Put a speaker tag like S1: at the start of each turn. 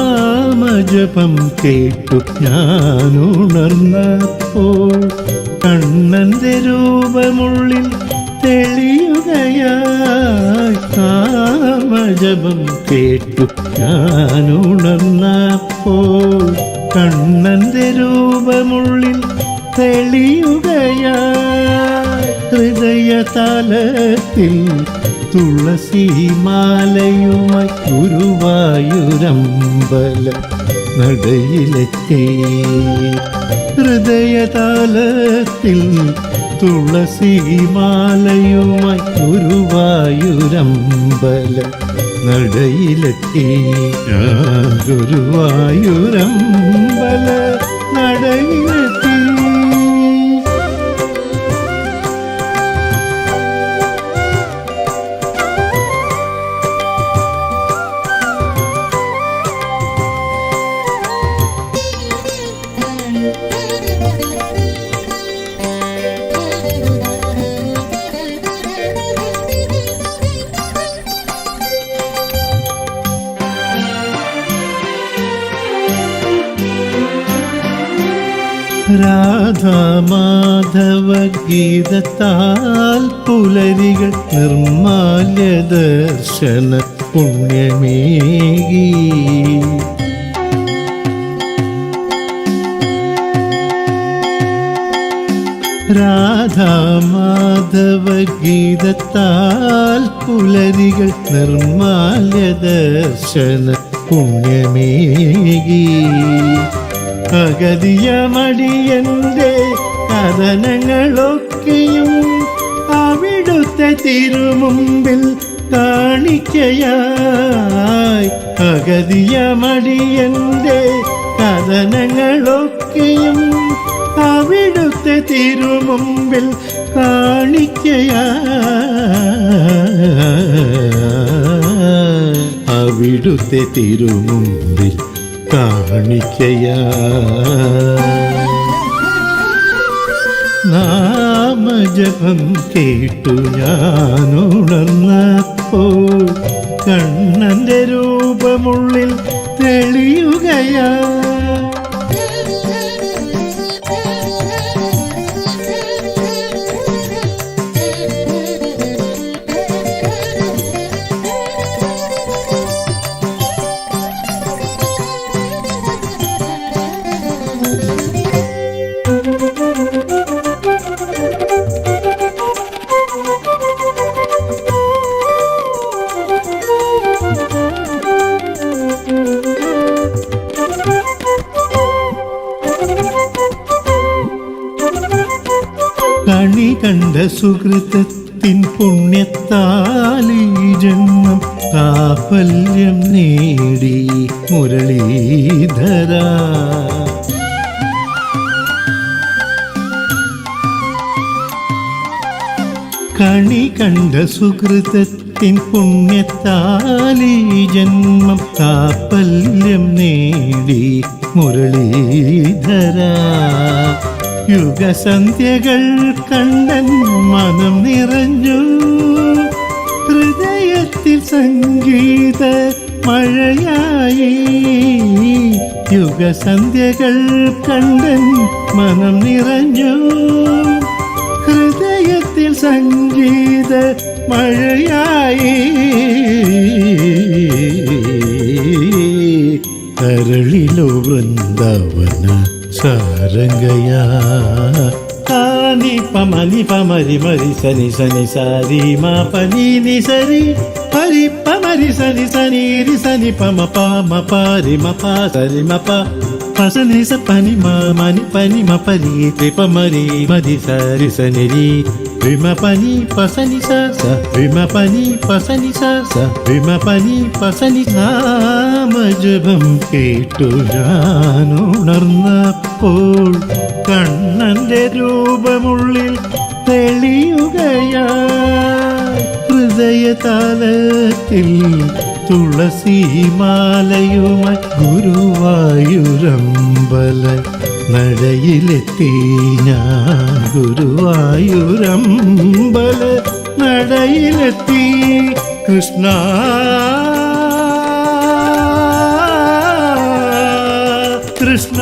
S1: നാമജപം കേട്ടു ഞാനുണർന്നപ്പോൾ കണ്ണന്റെ രൂപമുള്ളിൽ തെളിയുകയായി. നാമജപം കേട്ടു ഞാനുണർന്നപ്പോൾ കണ്ണന്റെ രൂപമുള്ളിൽ തെളിയുകയായി. ഹൃദയതലത്തിൽ തുളസിമാലയുമായി ഗുരുവായൂരമ്പല നടയിലെത്തി. ഹൃദയതലത്തിൽ തുളസിമാലയുമായി ഗുരുവായൂരമ്പല നടയിലെത്തി. ഗുരുവായൂരമ്പല നടയിലെത്തി. രാധാമാധവ ഗീതത്താൽ പുലരികൾ നിർമാല്യ ദർശന പുണ്യമേകി. രാധാമാധവ ഗീതത്താൽ പുലരികൾ നിർമാല്യ ദർശന പുണ്യമേകി. അഗതിയമടിയന്റെ കഥനങ്ങളൊക്കെയും അവിടുത്തെ തിരുമുമ്പിൽ കാണിക്കയായി. അഗതിയമടിയന്റെ കഥനങ്ങളൊക്കെയും അവിടുത്തെ തിരുമുമ്പിൽ കാണിക്കയായി. അവിടുത്തെ തിരുമുമ്പിൽ കാണിക്കയാ. നാമജപം കേട്ടു ഞാനുണർന്നപ്പോൾ കണ്ണന്റെ രൂപമുള്ളിൽ തെളിയുകയാ. കണി കണ്ട സുഹൃതത്തിൻ പുണ്യത്താലി ജന്മം സാഫല്യം നേടി മുരളീധര. കണി കണ്ട സുഹൃതത്തിൻ പുണ്യത്താലി ജന്മം സാഫല്യം നേടി മുരളീധര. യുഗസന്ധ്യകൾ കണ്ടൻ മനം നിറഞ്ഞു. ഹൃദയത്തിൽ സംഗീത മഴയായി. യുഗസന്ധ്യകൾ കണ്ടൻ മനം നിറഞ്ഞു. ഹൃദയത്തിൽ സംഗീത മഴയായി. കരളിലോ വൃന്ദാവന സാരംഗയാ. കാനി പമനി പമരി മരി സനി സനി സാരി മാ പനി നി സരി പരി പമരി സനി സനി രി സനി പമ പ മ പരി മ പ സരി മ പ പസനി സ പനി മ മനി പനി മ പരി ത്രി പമരി മരി സരി സനി രി വിമ പനി പസനി സ വിമ പനി പസനി സ വിമ പനി പസനി നാമജപം കേട്ടു ഞാനുണർന്നപ്പോൾ കണ്ണന്റെ രൂപമുള്ളിൽ തെളിയുകയായി ഹൃദയതാലത്തിൽ തുളസിമാലയുമായി ഗുരുവായൂരമ്പല നടയിലെത്തി ഞാൻ ഗുരുവായൂരമ്പല നടയിലെത്തി കൃഷ്ണ കൃഷ്ണ